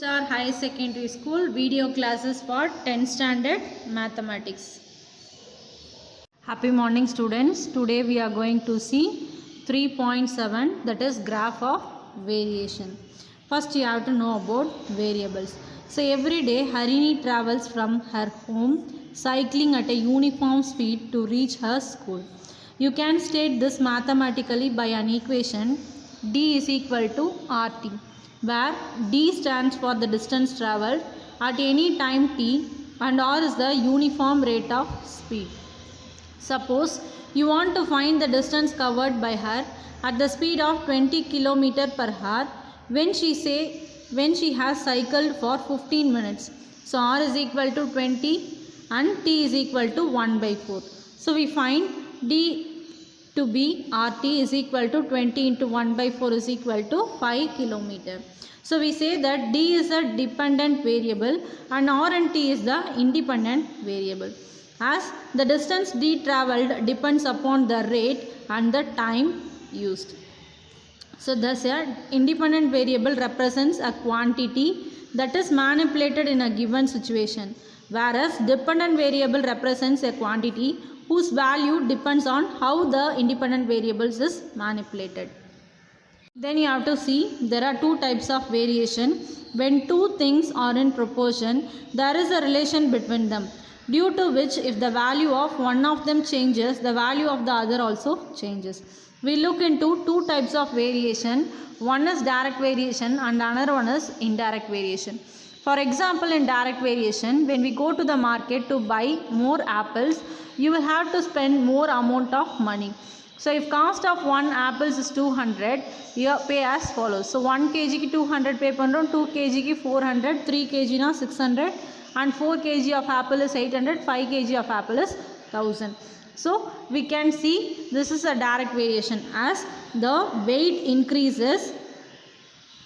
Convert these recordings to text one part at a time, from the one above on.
Star High Secondary School video classes for 10th standard mathematics. Happy morning students. Today we are going to see 3.7, that is graph of variation. First you have to know about variables. So every day Harini travels from her home cycling at a uniform speed to reach her school. You can state this mathematically by an equation d is equal to RT, where d stands for the distance travelled at any time t and r is the uniform rate of speed. Suppose you want to find the distance covered by her at the speed of 20 km per hour when she has cycled for 15 minutes. So r is equal to 20 and t is equal to 1 by 4. So we find d to be RT is equal to 20 into 1 by 4 is equal to 5 km. So we say that d is a dependent variable and r and t is the independent variable, as the distance d travelled depends upon the rate and the time used. So thus a independent variable represents a quantity that is manipulated in a given situation, whereas dependent variable represents a quantity whose value depends on how the independent variables is manipulated. Then you have to see there are two types of variation. When two things are in proportion, there is a relation between them, due to which if the value of one of them changes, the value of the other also changes. We look into two types of variation. One is direct variation and another one is indirect variation. For example, in direct variation, when we go to the market to buy more apples, you will have to spend more amount of money. So if cost of one apples is 200, you pay as follows. So 1 kg ki 200 pay pandrom, 2 kg ki 400, 3 kg na 600 and 4 kg of apple is 800, 5 kg of apple is 1000. So we can see this is a direct variation. As the weight increases,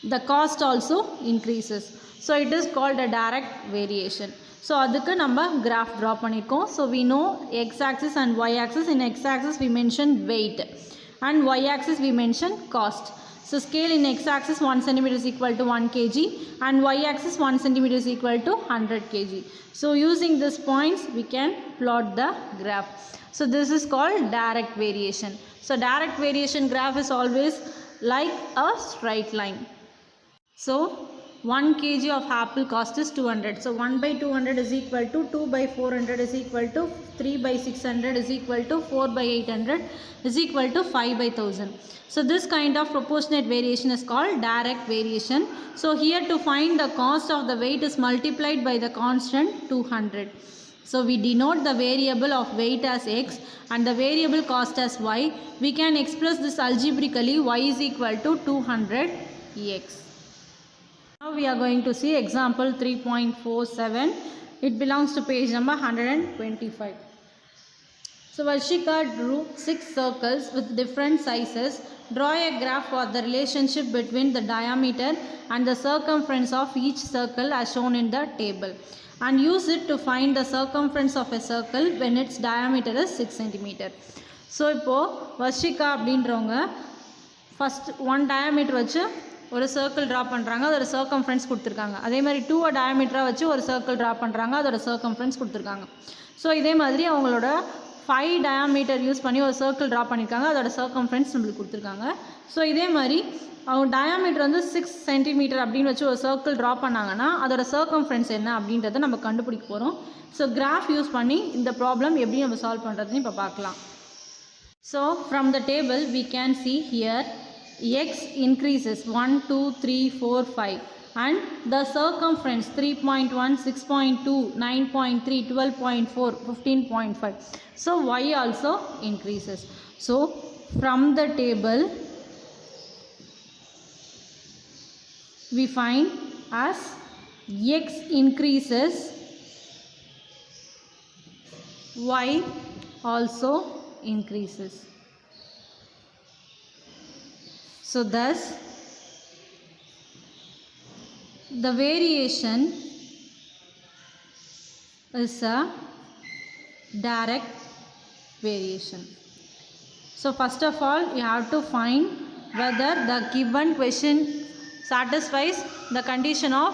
the cost also increases. So it is called a direct variation. So adukku நம்ம graph draw பண்ணிருக்கோம். So we know x axis and y axis. In x axis we mention weight and y axis we mention cost. So scale in x axis 1 cm is equal to 1 kg and y axis 1 cm is equal to 100 kg. So using these points we can plot the graph. So this is called direct variation. So direct variation graph is always like a straight line. So 1 kg of apple cost is 200. So 1 by 200 is equal to 2 by 400 is equal to 3 by 600 is equal to 4 by 800 is equal to 5 by 1000. So this kind of proportionate variation is called direct variation. So here to find the cost of the weight is multiplied by the constant 200. So we denote the variable of weight as x and the variable cost as y. We can express this algebraically. Y is equal to 200 x. Now we are going to see example 3.47. It belongs to page number 125. So Varshika drew 6 circles with different sizes. Draw a graph for the relationship between the diameter and the circumference of each circle as shown in the table, and use it to find the circumference of a circle when its diameter is 6 cm. So இப்போ Varshika அப்படின்றவங்க first one diameter வச்சு ஒரு circle draw பண்ணுறாங்க, அதோட circumference கொடுத்துருக்காங்க. அதே மாதிரி 2 டயாமீட்டராக வச்சு ஒரு சர்க்கிள் ட்ரா பண்ணுறாங்க, அதோட சர்க்கம்ஃபரன்ஸ் கொடுத்துருக்காங்க. ஸோ இதே மாதிரி அவங்களோட 5 டயாமீட்டர் யூஸ் பண்ணி ஒரு சர்க்கிள் ட்ரா பண்ணியிருக்காங்க, அதோட சர்க்கம்ஃபரன்ஸ் நம்மளுக்கு கொடுத்துருக்காங்க. ஸோ இதே மாதிரி அவங்க டயாமீட்டர் வந்து 6 சென்டிமீட்டர் அப்படின்னு வச்சு ஒரு சர்க்கிள் ட்ரா பண்ணாங்கன்னா அதோட சர்க்கம்ஃபரன்ஸ் என்ன அப்படின்றத நம்ம கண்டுபிடிக்க போகிறோம். ஸோ கிராஃப் யூஸ் பண்ணி இந்த ப்ராப்ளம் எப்படி நம்ம சால்வ் பண்ணுறதுன்னு இப்போ பார்க்கலாம். So from the table we can see here x increases 1, 2, 3, 4, 5 and the circumference 3.1, 6.2, 9.3, 12.4, 15.5. So y also increases. So from the table we find as x increases, y also increases. So thus the variation is a direct variation. So first of all you have to find whether the given question satisfies the condition of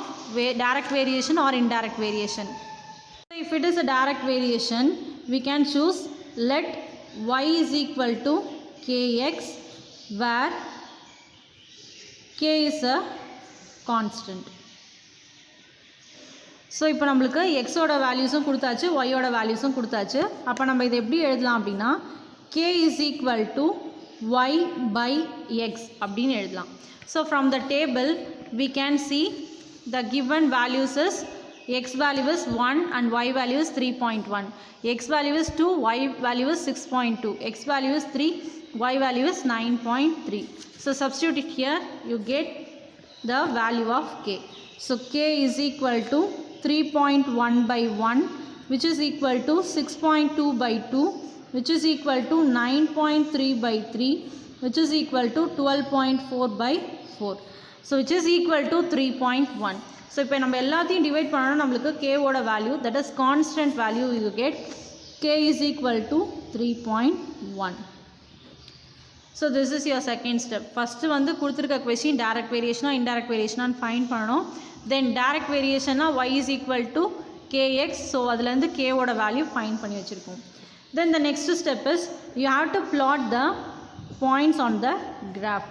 direct variation or indirect variation. So if it is a direct variation, we can choose let y is equal to kx, where k is a constant. So இப்போ நம்மளுக்கு எக்ஸோட வேல்யூஸும் கொடுத்தாச்சு, ஒய்யோட வேல்யூஸும் கொடுத்தாச்சு. அப்போ நம்ம இதை எப்படி எழுதலாம் அப்படின்னா k is equal to y by x அப்படின்னு எழுதலாம். So from the table we can see the given values is x value is 1 and y value is 3.1, x value is 2, y value is 6.2, x value is 3, y value is 9.3. So substitute it here, you get the value of k. So k is equal to 3.1 by 1, which is equal to 6.2 by 2, which is equal to 9.3 by 3, which is equal to 12.4 by 4. So which is equal to 3.1. So இப்போ நம்ம எல்லாத்தையும் divide பண்ணோம்னா நம்மளுக்கு k ஓட value, that is constant value, you get k is equal to 3.1. So this is your second step. First வந்து கொடுத்துருக்க question direct variation or indirect variation ஆன்னு find பண்ணணும். Then direct variation y is equal to kx. So அதிலேருந்து k ஓட value find பண்ணி வச்சுருக்கோம். Then the next step is you have to plot the points on the graph.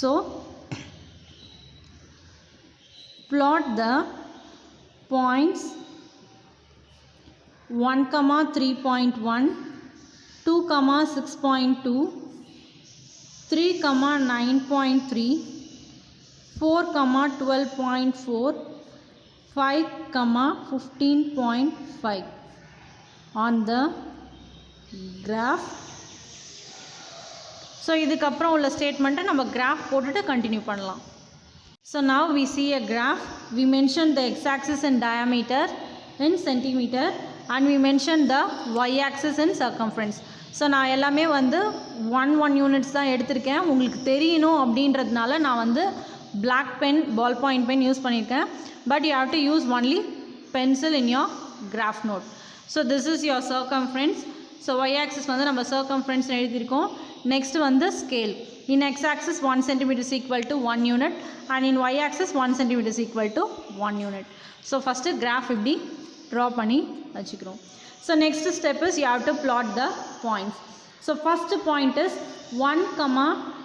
So plot the points 1, 3.1, 2, 6.2, 3, 9.3, 4, 12.4, 5, 15.5 on the graph. So இதுக்கப்புறம் உள்ள ஸ்டேட்மெண்ட்டை நம்ம graph போட்டுட்டு continue பண்ணலாம். So now we see a graph. We mentioned the x-axis in diameter in centimeter and we mentioned the y-axis in circumference. So நான் எல்லாமே வந்து 1 units தான் எடுத்திருக்கேன். உங்களுக்கு தெரியணும் அப்படின்றதுனால நான் வந்து black pen, ball point pen use பண்ணியிருக்கேன். But you have to use only pencil in your graph note. So this is your circumference. So y-axis வந்து நம்ம circumference எழுதியிருக்கோம். Next வந்து scale. In x-axis 1 cm is equal to 1 unit and in y-axis 1 cm is equal to 1 unit. So first graph இப்படி draw பண்ணி வச்சுக்கிறோம். So next step is you have to plot the points. So first point is 1,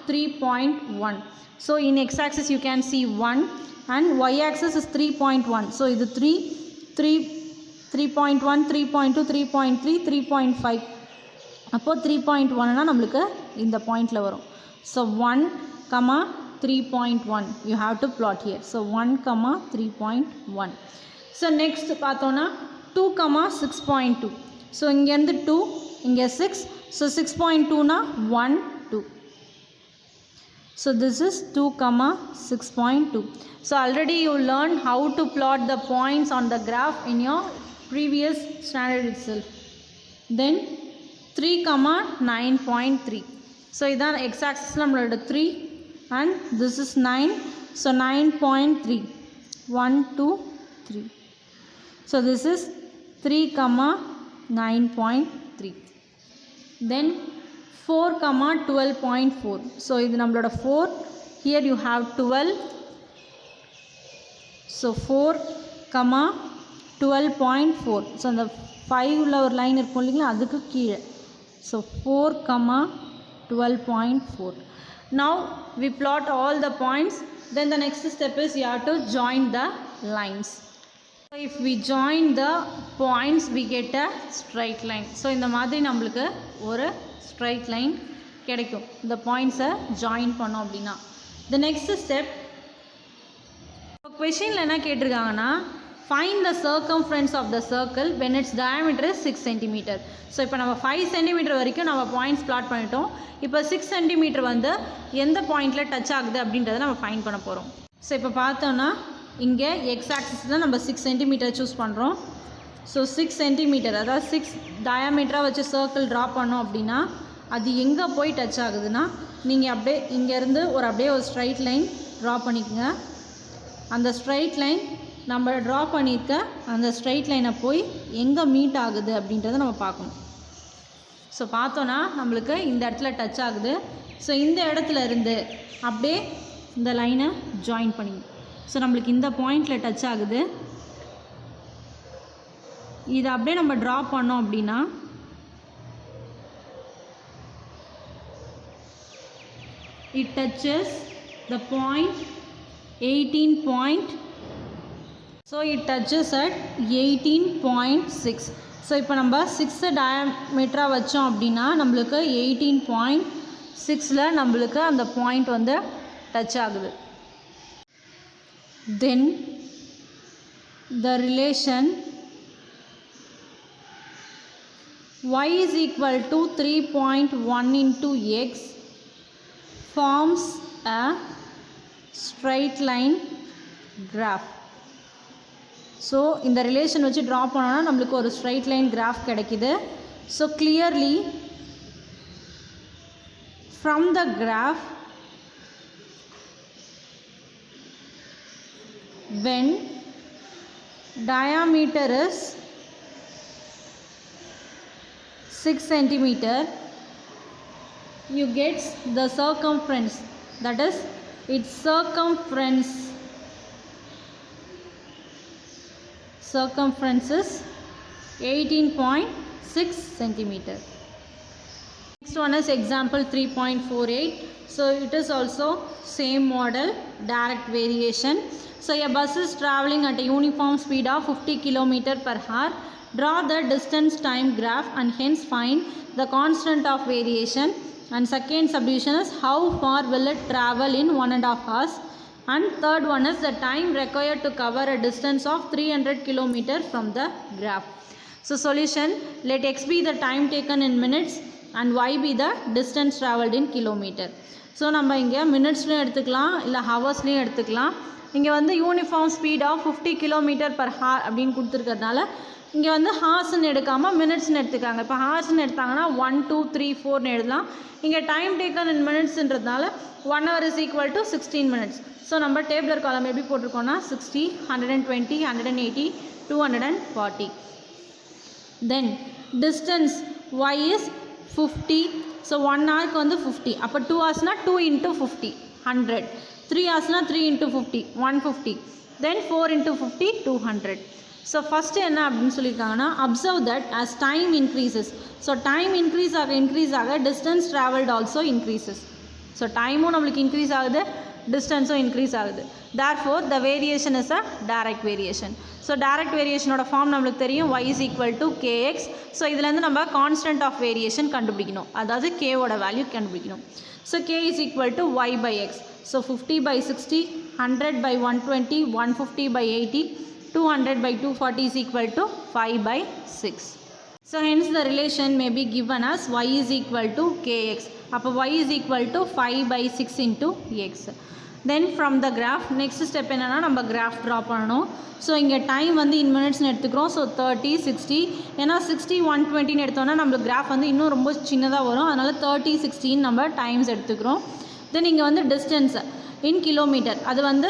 3.1. So in x-axis you can see 1 and y-axis is 3.1. So இது 3.1, 3.2, 3.3, 3.5. அப்போ 3.1னா நம்மளுக்கு இந்த பாயிண்டில் வரும். So 1, 3.1 you have to plot here. So 1, 3.1. So next பார்த்தோன்னா 2, 6.2. So இங்கேருந்து 2, இங்கே 6. So 6.2னா 1, 2. So this is 2, 6.2. So already you learned how to plot the points on the graph in your previous standard itself. Then 3, 9.3. So இதான் x-axis நம்மளோட 3 and this is 9. So 9.3. 1, 2, 3. So this is 3, 9.3. Then 4, 12.4. So இது நம்மளோட 4. Here you have 12. So 4, 12.4. So அந்த 5 உள்ள ஒரு line இருக்கும் இல்லைங்களா, அதுக்கு கீழே. So 4, 12.4. Now we plot all the points. Then the next step is you have to join the lines. So if we join the points we get a straight line. So இந்த மாதிரி நம்மளுக்கு ஒரு straight line கிடைக்கும் இந்த points-ஐ join பண்ணோம் அப்படின்னா. The next step, questionல என்ன கேட்டிருக்காங்கன்னா find the circumference of the circle when its diameter is 6 cm. So இப்போ நம்ம 5 cm வரைக்கும் நம்ம பாயிண்ட்ஸ் பிளாட் பண்ணிட்டோம். இப்போ 6 cm வந்து எந்த பாயிண்டில் டச் ஆகுது அப்படின்றத நம்ம ஃபைண்ட் பண்ண போகிறோம். ஸோ இப்போ பார்த்தோன்னா இங்கே எக்ஸ் ஆக்சிஸில் நம்ம 6 cm சூஸ் பண்ணுறோம். ஸோ 6 cm அதாவது 6 டயாமீட்டராக வச்சு சர்க்கிள் ட்ரா பண்ணோம் அப்படின்னா அது எங்கே போய் டச் ஆகுதுன்னா நீங்கள் அப்படியே இங்கேருந்து அப்படியே ஒரு ஸ்ட்ரைட் லைன் ட்ரா பண்ணிக்கோங்க. அந்த ஸ்ட்ரைட் லைன் நம்ம ட்ரா பண்ணியிருக்க அந்த ஸ்ட்ரைட் லைனை போய் எங்கே மீட் ஆகுது அப்படின்றத நம்ம பார்க்கணும். ஸோ பார்த்தோன்னா நம்மளுக்கு இந்த இடத்துல டச் ஆகுது. ஸோ இந்த இடத்துல இருந்து அப்படியே இந்த லைனை ஜாயின் பண்ணி. ஸோ நம்மளுக்கு இந்த பாயிண்டில் டச் ஆகுது. இதை அப்படியே நம்ம ட்ரா பண்ணோம் அப்படின்னா it touches the point 18 point. So it touches at 18.6. So இப்போ நம்ம 6 டயாமீட்டராக வச்சோம் அப்படின்னா நம்மளுக்கு 18.6ல் நம்மளுக்கு அந்த பாயிண்ட் வந்து டச் ஆகுது. தென் the relation y is equal to 3.1 into x forms a straight line graph. So இந்த ரிலேஷன் வச்சு ட்ரா பண்ணோன்னா நம்மளுக்கு ஒரு ஸ்ட்ரைட் லைன் கிராஃப் கிடைக்கிது. So clearly from the graph when diameter is 6 centimeter, you get the circumference, that is its circumference is 18.6 centimeter. Next one is example 3.48. So it is also same model, direct variation. So a bus is traveling at a uniform speed of 50 km per hour. Draw the distance time graph and hence find the constant of variation. And second subdivision is how far will it travel in 1.5 hours. And third one is the time required to cover a distance of 300 km from the graph. So solution, let x be the time taken in minutes and y be the distance traveled in kilometer. So நம்ம இங்கே மினிட்ஸ்லையும் எடுத்துக்கலாம் இல்லை ஹவர்ஸ்லையும் எடுத்துக்கலாம். இங்கே வந்து uniform speed of 50 km per hour அப்படின்னு கொடுத்துருக்கிறதுனால இங்கே வந்து ஹார்ஸ்ன்னு எடுக்காமல் மினிட்ஸ்ன்னு எடுத்துக்காங்க. இப்போ ஹார்ஸ்ன்னு எடுத்தாங்கன்னா 1 2 3 4ன்னு எழுதலாம். இங்கே டைம் டேக்கன் இன் மினிட்ஸ்ன்றதுனால 1 hour is equal to 16 minutes. So நம்ம டேபிளர் காலம் எப்படி போட்டிருக்கோன்னா 60, 120, 180, 240. Then distance y is 50. So 1 ஹவருக்கு வந்து 50. அப்போ 2 ஹவர்ஸ்னால் 2 into 50 100. 3 ஹவர்ஸ்னால் 3 into 50 150. Then 4 into 50 200. So first என்ன அப்படின்னு சொல்லியிருக்காங்கன்னா observe that as time increases. So time increase ஆக distance travelled also increases. So டைமும் நம்மளுக்கு இன்க்ரீஸ் ஆகுது, டிஸ்டன்ஸும் இன்க்ரீஸ் ஆகுது. therefore the variation is a direct variation. So direct வேரியேஷனோட ஃபார்ம் நம்மளுக்கு தெரியும், y is equal to kx. So இதுலேருந்து நம்ம கான்ஸ்டன்ட் ஆஃப் வேரியேஷன் கண்டுபிடிக்கணும், அதாவது k-ஓட வேல்யூ கண்டுபிடிக்கணும். So k is equal to y by x. So 50 by 60, 100 by 120, 150 by 80, 200 by 240 is equal to 5 by 6. So hence the relation may be given as y is equal to kx. அப்போ y is equal to 5 by 6 into x. Then from the graph, next step என்னன்னா நம்ம graph draw பண்ணணும். So இங்கே time வந்து இன் மினிட்ஸ்னு எடுத்துக்கிறோம். So 30, 60, ஏன்னா 60, 120ன்னு எடுத்தோன்னா நம்மளுக்கு கிராஃப் வந்து இன்னும் ரொம்ப சின்னதாக வரும். அதனால் 30, 16 நம்ம டைம்ஸ் எடுத்துக்கிறோம். தென் இங்கே வந்து டிஸ்டன்ஸ் இன் கிலோமீட்டர், அது வந்து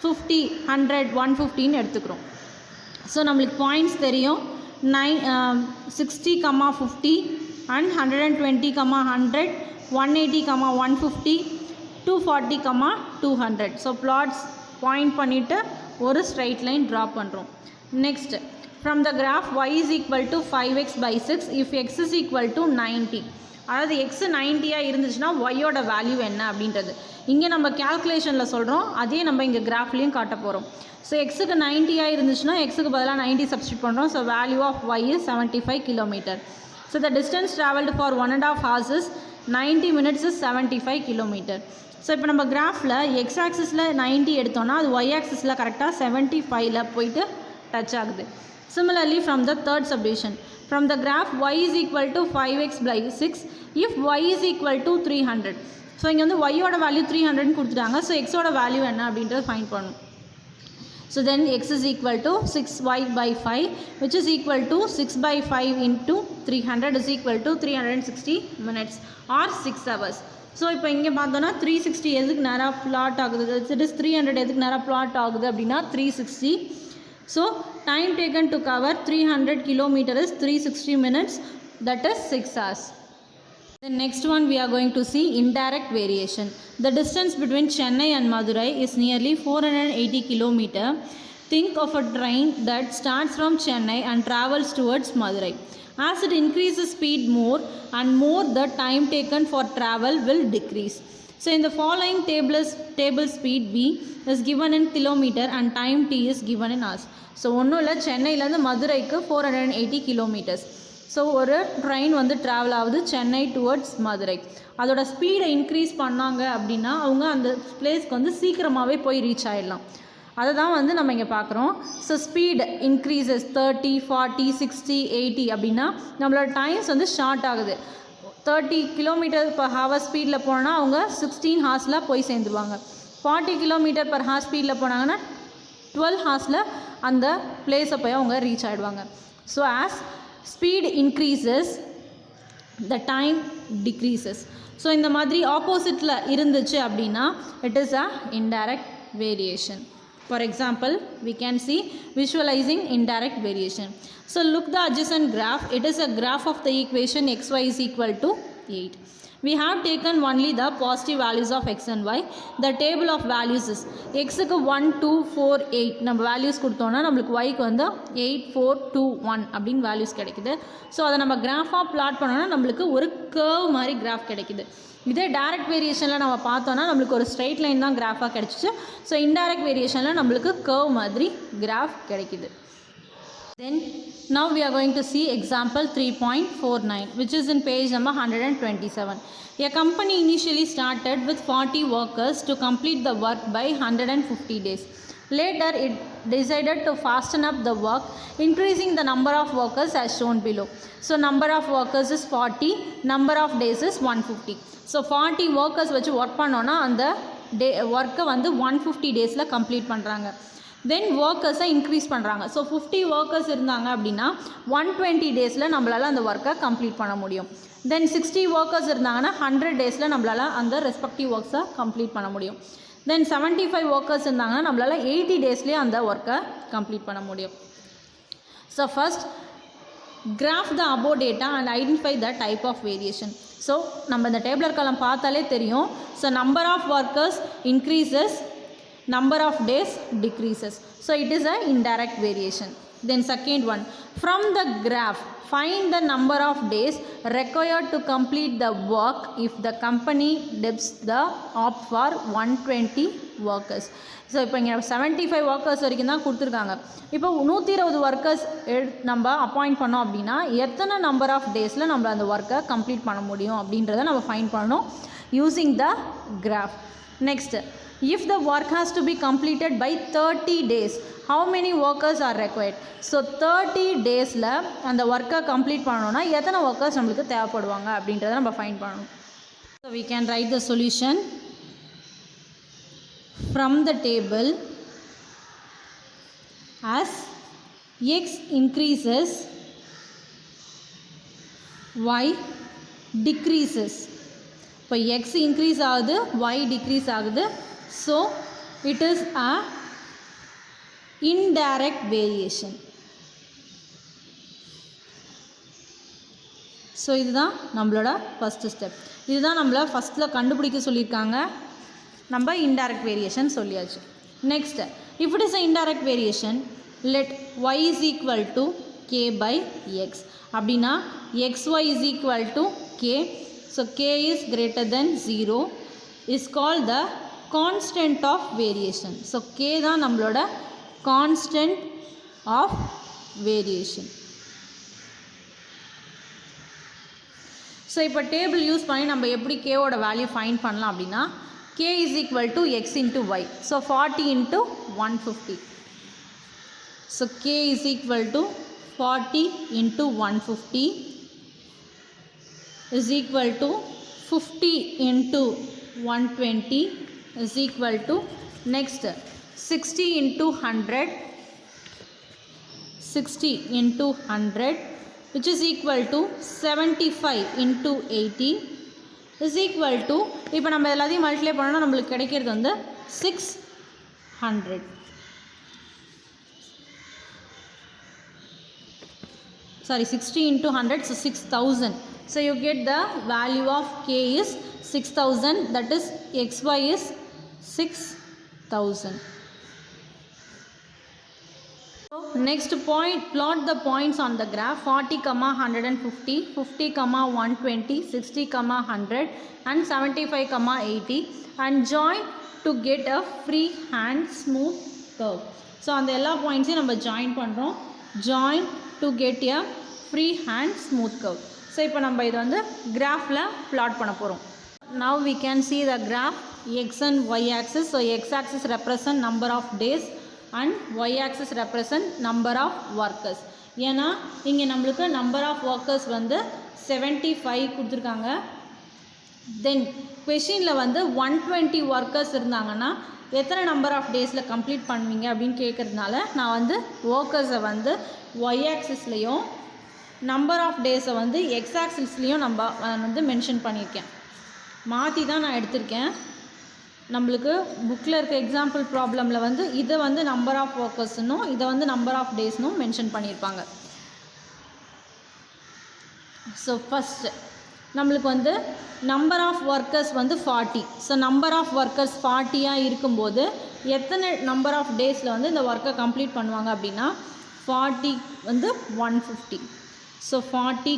50, 100, 150ன்னு எடுத்துக்கிறோம். ஸோ நம்மளுக்கு பாயிண்ட்ஸ் தெரியும், 60, 50 and 120, 100, 180, 150, 240, 200. ஸோ plots பாயிண்ட் பண்ணிவிட்டு ஒரு ஸ்ட்ரைட் லைன் ட்ரா பண்ணுறோம். Next from the graph y is equal to 5x by 6 if x is equal to 90. அதாவது x 90 இருந்துச்சுன்னா y-ஓட வேல்யூ என்ன அப்படின்றது இங்கே நம்ம கேல்குலேஷனில் சொல்கிறோம், அதே நம்ம இங்கே கிராஃப்லேயும் காட்ட போகிறோம். ஸோ எக்ஸுக்கு 90 இருந்துச்சுன்னா எக்ஸுக்கு பதிலாக 90 சப்ஸ்டியூட் பண்ணுறோம். So value of y is 75 km. So the distance travelled for 1.5 hours is 90 minutes is 75 km. So இப்போ நம்ம கிராஃபில் எக்ஸ் ஆக்சிஸில் 90 எடுத்தோன்னா அது ஒய் ஆக்சிஸில் கரெக்டாக 75ல் போயிட்டு டச் ஆகுது. Similarly from the third subdivision, from the graph y is equal to 5x by 6 if y is equal to 300. So இங்கே வந்து y-ஓட value 300ன்னு கொடுத்துட்டாங்க. ஸோ எக்ஸோட வேல்யூ என்ன அப்படின்றது ஃபைண்ட் பண்ணணும். So then x is equal to 6y by 5 which is equal to 6 by 5 into 300 is equal to 360 minutes or 6 hours. So இப்போ இங்கே பார்த்தோன்னா 360 எதுக்கு நேராக பிளாட் ஆகுது, இட் இஸ் 300 எதுக்கு நேராக பிளாட் ஆகுது அப்படின்னா 360. So time taken to cover 300 km is 360 minutes, that is 6 hours. The next one we are going to see indirect variation. The distance between Chennai and Madurai is nearly 480 km. Think of a train that starts from Chennai and travels towards Madurai. As it increases speed more and more, the time taken for travel will decrease. So in the following table speed V is given in kilometer and time T is given in hours. So ஒன்றும் இல்லை, சென்னையிலேருந்து மதுரைக்கு 480 kilometers. So ஒரு train வந்து travel ஆகுது Chennai towards Madurai. அதோட ஸ்பீடை increase பண்ணாங்க அப்படின்னா அவங்க அந்த பிளேஸ்க்கு வந்து சீக்கிரமாகவே போய் ரீச் ஆகிடலாம். அதை தான் வந்து நம்ம இங்கே பார்க்குறோம். ஸோ ஸ்பீட் இன்க்ரீசஸ் 30, 40, 60, 80 அப்படின்னா நம்மளோட டைம்ஸ் வந்து ஷார்ட் ஆகுது. 30 km/h ஸ்பீடில் போனால் அவங்க 16 hours போய் சேர்ந்துருவாங்க. 40 km/h ஸ்பீடில் போனாங்கன்னா 12 hours அந்த பிளேஸை போய் அவங்க ரீச் ஆகிடுவாங்க. So as speed increases, the time decreases. So இந்த மாதிரி ஆப்போசிட்டில் இருந்துச்சு அப்படின்னா it is a indirect variation. For example, we can see visualizing indirect variation. So look the adjacent graph. It is a graph of the equation xy is equal to 8. We have taken only the positive values of x and y. The table of values is x க்கு 1, 2, 4, 8 நம்ம values கொடுத்தோன்னா நம்மளுக்கு yக்கு வந்து 8, 4, 2, 1 அப்படின்னு values கிடைக்குது. So அதை நம்ம கிராஃபாக plot பண்ணோன்னா நம்மளுக்கு ஒரு கர்வ் மாதிரி கிராஃப் கிடைக்குது. இதே டைரக்ட் வேரியேஷனில் நம்ம பார்த்தோன்னா நம்மளுக்கு ஒரு ஸ்ட்ரைட் லைன் தான் கிராஃபாக கிடைச்சிச்சு. ஸோ இன்டைரக்ட் வேரியேஷனில் நம்மளுக்கு கர்வ் மாதிரி கிராஃப் கிடைக்குது. Then now we are going to see example 3.49, which is in page number 127. A company initially started with 40 workers to complete the work by 150 days. Later it decided to fasten up the work, increasing the number of workers as shown below. So number of workers is 40, number of days is 150. So 40 workers வச்சு work பண்ணோன்னா அந்த ஒர்க்கை வந்து 150 டேஸில் complete பண்ணுறாங்க. தென் ஒர்க்கர்ஸை increase பண்ணுறாங்க. So 50 workers இருந்தாங்க அப்படின்னா 120 டேஸில் நம்மளால் அந்த ஒர்க்கை கம்ப்ளீட் பண்ண முடியும். தென் 60 ஒர்க்கர்ஸ் இருந்தாங்கன்னா 100 டேஸில் நம்மளால் அந்த ரெஸ்பெக்டிவ் ஒர்க்ஸை கம்ப்ளீட் பண்ண முடியும். தென் 75 ஒர்க்கர்ஸ் இருந்தாங்கன்னா நம்மளால் 80 டேஸ்லேயே அந்த ஒர்க்கை கம்ப்ளீட் பண்ண முடியும். So first graph the above data and identify the type of variation. So நம்ம இந்த டேபிளர் காலம் பார்த்தாலே தெரியும். So number of workers increases, number of days decreases. So it is a indirect variation. Then second one, from the graph find the number of days required to complete the work if the company debts the opt for 120 workers. So இப்போ இங்கே 75 workers வரைக்கும் தான் கொடுத்துருக்காங்க. இப்போ 120 workers நம்ம appoint பண்ணோம் அப்படின்னா எத்தனை நம்பர் ஆஃப் டேஸில் நம்ம அந்த ஒர்க்கை கம்ப்ளீட் பண்ண முடியும் அப்படின்றத நம்ம ஃபைண்ட் பண்ணணும் using the graph. Next, if the work has to be completed by 30 days, how many workers are required? So 30 daysல அந்த ஒர்க்கை கம்ப்ளீட் பண்ணணும்னா எத்தனை ஒர்க்கர்ஸ் நம்மளுக்கு தேவைப்படுவாங்க அப்படின்றத நம்ம ஃபைண்ட் பண்ணணும். So we can write the solution from the table as x increases, y decreases. இப்போ x increase ஆகுது, y decrease ஆகுது. So it is a indirect variation. So இதுதான் நம்மளோட ஃபஸ்ட்டு ஸ்டெப். இதுதான் நம்மளை ஃபஸ்ட்டில் கண்டுபிடிக்க சொல்லியிருக்காங்க. நம்ம இன்டைரக்ட் வேரியேஷன் சொல்லியாச்சு. Next, if it is a indirect variation let y is equal to k by x. அப்படின்னா xy is equal to k. So k is greater than 0 is call the constant of variation. So k தான் நம்மளோட constant of variation. So இப்போ table use பண்ணி நம்ம எப்படி கேவோட value find பண்ணலாம் அப்படின்னா k is equal to x into y. So 40 into 150. So k is equal to 40 into 150 is equal to 50 into 120 is equal to next 60 into 100, 60 into 100 which is equal to 75 into 80 is equal to, இப்போ நம்ம எல்லாத்தையும் multiply பண்ணோம்னா நம்மளுக்கு கிடைக்கிறது வந்து 600. Sorry 60 into 100, so 6000. So you get the value of k is 6000, that is xy is 6000. So next point, plot the points on the graph 40, 150, 50, 120, 60, 100 and 75, 80 and join to get a free hand smooth curve. So அந்த எல்லா பாயிண்ட்ஸையும் நம்ம join பண்ணுறோம். join to get a free hand smooth curve. So இப்போ நம்ம இது வந்து கிராஃபில் plot பண்ண போகிறோம். now we can see the graph x and y axis. so x axis represent number of days and y axis represent number of workers. ஏன்னா இங்கே நம்மளுக்கு number of workers வந்து 75 கொடுத்துருக்காங்க. தென் கொஷினில் வந்து 120 ஒர்க்கர்ஸ் இருந்தாங்கன்னா எத்தனை நம்பர் ஆஃப் டேஸில் கம்ப்ளீட் பண்ணுவீங்க அப்படின்னு கேட்குறதுனால நான் வந்து ஒர்க்கர்ஸை வந்து ஒய் ஆக்சிஸ்லேயும் நம்பர் ஆஃப் டேஸை வந்து எக்ஸ் ஆக்சிஸ்லேயும் நம்ம வந்து மென்ஷன் பண்ணியிருக்கேன். மாற்றி தான் நான் எடுத்திருக்கேன். நம்மளுக்கு புக்கில் இருக்க எக்ஸாம்பிள் ப்ராப்ளமில் வந்து இதை வந்து நம்பர் ஆஃப் ஒர்க்கர்ஸ்னும் இதை வந்து நம்பர் ஆஃப் டேஸ்னும் மென்ஷன் பண்ணியிருப்பாங்க. ஸோ ஃபஸ்ட்டு நம்மளுக்கு வந்து நம்பர் ஆஃப் ஒர்க்கர்ஸ் வந்து 40. ஸோ நம்பர் ஆஃப் ஒர்க்கர்ஸ் 40 இருக்கும்போது எத்தனை நம்பர் ஆஃப் டேஸில் வந்து இந்த ஒர்க்கை கம்ப்ளீட் பண்ணுவாங்க அப்படின்னா 40 வந்து 150. ஸோ 40,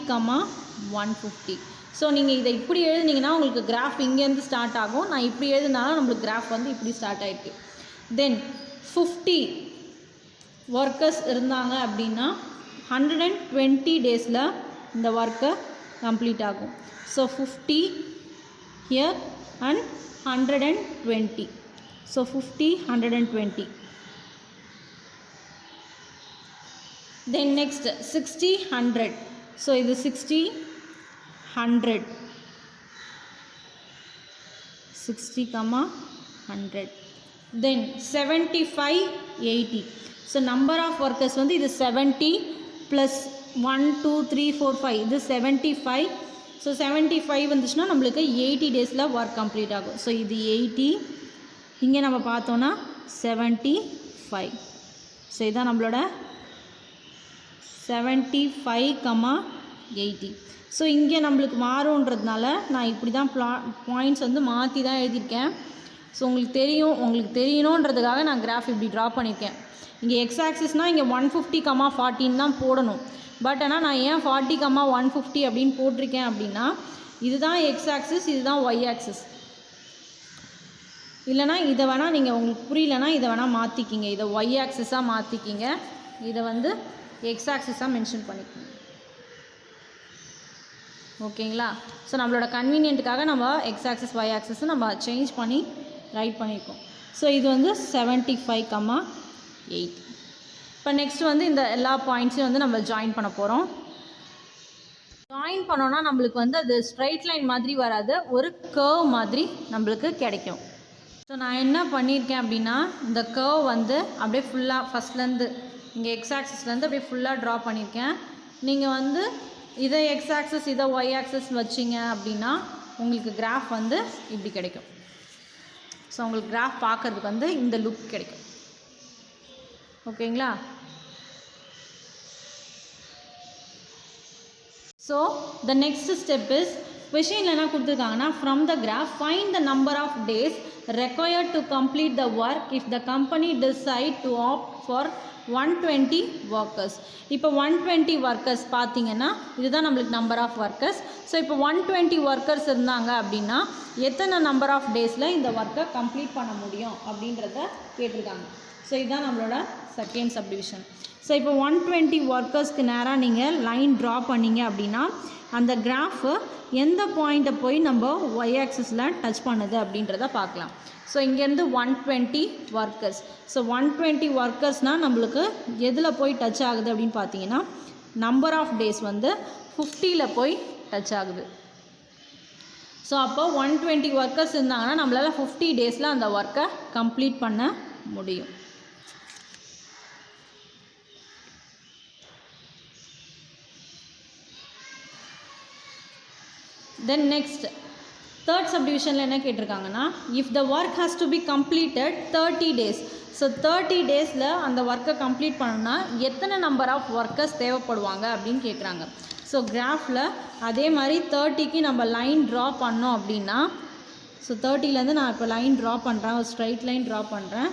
150. ஸோ நீங்கள் இதை இப்படி எழுதுனீங்கன்னா உங்களுக்கு கிராஃப் இங்கேருந்து ஸ்டார்ட் ஆகும். நான் இப்படி எழுதுனாலும் நம்மளுக்கு கிராஃப் வந்து இப்படி ஸ்டார்ட் ஆகிருக்கு. தென் 50 ஒர்க்கர்ஸ் இருந்தாங்க அப்படின்னா 120 டேஸில் இந்த ஒர்க்கை கம்ப்ளீட் ஆகும். So 50 here and 120. So 50, 120. Then next 60, 100. So இது 60, 100. 60, 100. Then 75, 80. So number of workers வந்து இது 70 plus 1, 2, 3, 4, 5. இது 75. ஸோ 75 வந்துச்சுன்னா நம்மளுக்கு 80 டேஸில் ஒர்க் கம்ப்ளீட் ஆகும். ஸோ இது 80, இங்கே நம்ம பார்த்தோன்னா 75. ஸோ இதுதான் நம்மளோட 75, 80. ஸோ இங்கே நம்மளுக்கு மாறுன்றதுனால நான் இப்படி தான் பாயிண்ட்ஸ் வந்து மாற்றி தான் எழுதியிருக்கேன். ஸோ உங்களுக்கு தெரியணுன்றதுக்காக நான் கிராஃப் இப்படி ட்ரா பண்ணியிருக்கேன். இங்கே எக்ஸ் ஆக்சிஸ்னால் இங்கே 150, 14 தான் போடணும். பட் ஆனால் நான் ஏன் 40, 150 அப்படின்னு போட்டிருக்கேன் அப்படின்னா இதுதான் எக்ஸ் ஆக்சிஸ், இதுதான் ஒய் ஆக்சிஸ். இல்லைனா இதை வேணால் நீங்கள் உங்களுக்கு புரியலனா இதை வேணால் மாற்றிக்கிங்க. இதை ஒய் ஆக்சிஸாக மாற்றிக்கிங்க, இதை வந்து எக்ஸ் ஆக்சிஸாக மென்ஷன் பண்ணிக்கோங்க. ஓகேங்களா? ஸோ நம்மளோட கன்வீனியன்ட்டுக்காக நம்ம எக்ஸ் ஆக்சிஸ் ஒய் ஆக்சிஸ் நம்ம சேஞ்ச் பண்ணி ரைட் பண்ணியிருக்கோம். ஸோ இது வந்து 75, 80. இப்போ நெக்ஸ்ட் வந்து இந்த எல்லா பாயிண்ட்ஸையும் வந்து நம்ம ஜாயின் பண்ண போகிறோம். ஜாயின் பண்ணோன்னா நம்மளுக்கு வந்து அது ஸ்ட்ரைட் லைன் மாதிரி வராது, ஒரு கர்வ் மாதிரி நம்மளுக்கு கிடைக்கும். ஸோ நான் என்ன பண்ணியிருக்கேன் அப்படின்னா இந்த கர்வ் வந்து அப்படியே ஃபுல்லாக ஃபஸ்ட்லேருந்து இங்கே எக்ஸ் ஆக்சிஸ்லேருந்து அப்படியே ஃபுல்லாக ட்ரா பண்ணியிருக்கேன். நீங்கள் வந்து இதை எக்ஸ் ஆக்சிஸ் இதை ஒய் ஆக்சிஸ் வச்சிங்க அப்படின்னா உங்களுக்கு கிராஃப் வந்து இப்படி கிடைக்கும். ஸோ உங்களுக்கு கிராஃப் பார்க்குறதுக்கு வந்து இந்த லுக் கிடைக்கும். ஓகேங்களா? So the next step is கொஷினில் என்ன கொடுத்துருக்காங்கன்னா from the graph find the number of days required to complete the work if the company decide to opt for 120 workers. இப்போ 120 workers பார்த்தீங்கன்னா இதுதான் நம்மளுக்கு நம்பர் ஆஃப் ஒர்க்கர்ஸ். ஸோ இப்போ 120 workers இருந்தாங்க அப்படின்னா எத்தனை நம்பர் ஆஃப் டேஸில் இந்த ஒர்க்கை கம்ப்ளீட் பண்ண முடியும் அப்படின்றத கேட்டிருக்காங்க. ஸோ இதுதான் நம்மளோட செகண்ட் சப்டிவிஷன். ஸோ இப்போ 120 ஒர்க்கர்ஸ்க்கு நேராக நீங்கள் லைன் ட்ரா பண்ணிங்க அப்படின்னா அந்த கிராஃபு எந்த பாயிண்ட்டை போய் நம்ம ஒய் ஆக்சிஸில் டச் பண்ணுது அப்படின்றத பார்க்கலாம். ஸோ இங்கேருந்து 120 ஒர்க்கர்ஸ். ஸோ 120 ஒர்க்கர்ஸ்னால் நம்மளுக்கு எதில் போய் டச் ஆகுது அப்படின்னு பார்த்தீங்கன்னா நம்பர் ஆஃப் டேஸ் வந்து 50ல் போய் டச் ஆகுது. ஸோ அப்போ 120 ஒர்க்கர்ஸ் இருந்தாங்கன்னா நம்மளால் 50 டேஸில் அந்த ஒர்க்கை கம்ப்ளீட் பண்ண முடியும். Then next தேர்ட் சப்டிவிஷனில் என்ன கேட்டிருக்காங்கன்னா if the work has to be completed 30 days. So 30 டேஸில் அந்த ஒர்க்கை கம்ப்ளீட் பண்ணணும்னா எத்தனை நம்பர் ஆஃப் ஒர்க்கர்ஸ் தேவைப்படுவாங்க அப்படின்னு கேட்குறாங்க. ஸோ கிராஃபில் அதே மாதிரி 30க்கு நம்ம லைன் ட்ரா பண்ணோம் அப்படின்னா, ஸோ 30லேருந்து நான் இப்போ லைன் ட்ரா பண்ணுறேன், ஒரு ஸ்ட்ரைட் லைன் ட்ரா பண்ணுறேன்.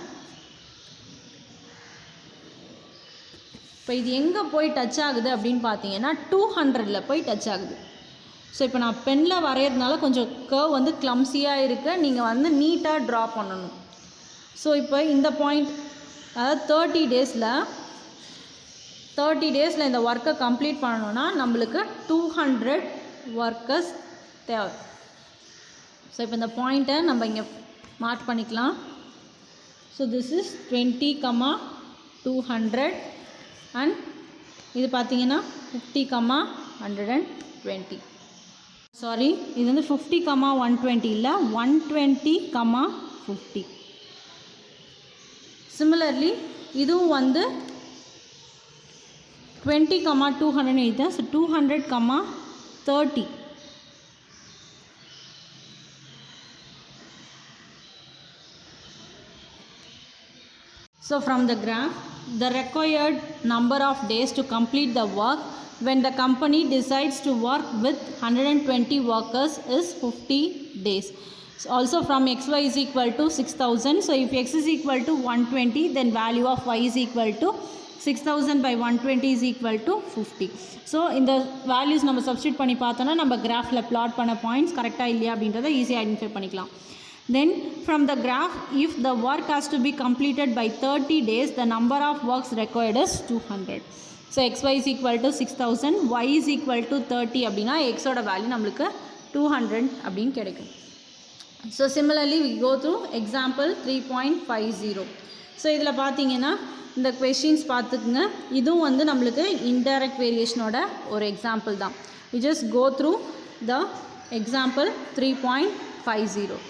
இப்போ இது எங்கே போய் டச் ஆகுது அப்படின்னு பார்த்தீங்கன்னா 200ல் போய் டச் ஆகுது. ஸோ இப்போ நான் பெனில் வரைகிறதுனால கொஞ்சம் கர்வ் வந்து கிளம்ஸியாக இருக்குது, நீங்கள் வந்து நீட்டாக ட்ரா பண்ணணும். ஸோ இப்போ இந்த பாயிண்ட், அதாவது 30 டேஸில் இந்த ஒர்க்கை கம்ப்ளீட் பண்ணணுன்னா நம்மளுக்கு 200 ஒர்க்கர்ஸ் தேவை. ஸோ இப்போ இந்த பாயிண்ட்டை நம்ம இங்கே மார்க் பண்ணிக்கலாம். ஸோ திஸ் இஸ் 20,200 அண்ட் இது பார்த்தீங்கன்னா 50,120. சாரி, இது வந்து 50,120 இல்லை, 120,50. சிமிலர்லி இதுவும் வந்து 20,200 எழுதுதான். So 200,30. So from the graph, the required number of days to complete the work when the company decides to work with 120 workers is 50 days. So also from xy is equal to 6,000. So if x is equal to 120, then value of y is equal to 6,000 by 120 is equal to 50. So இந்த values நம்ம substitute பண்ணி பார்த்தோன்னா நம்ம கிராஃபில் plot பண்ண points கரெக்டாக இல்லையா அப்படின்றத ஈஸியாக ஐடென்டிஃபை பண்ணிக்கலாம். Then from the graph, if the work has to be completed by 30 days, the number of works required is 200. So xy is equal to 6,000, y is equal to 30 அப்படின்னா xோட value நம்மளுக்கு 200 அப்படின்னு கிடைக்கும். So similarly we go through example 3.50. So இதில் பார்த்தீங்கன்னா இந்த questions பார்த்துக்குங்க. இதுவும் வந்து நம்மளுக்கு indirect variationோட ஒரு எக்ஸாம்பிள் தான். We just go through the example 3.50.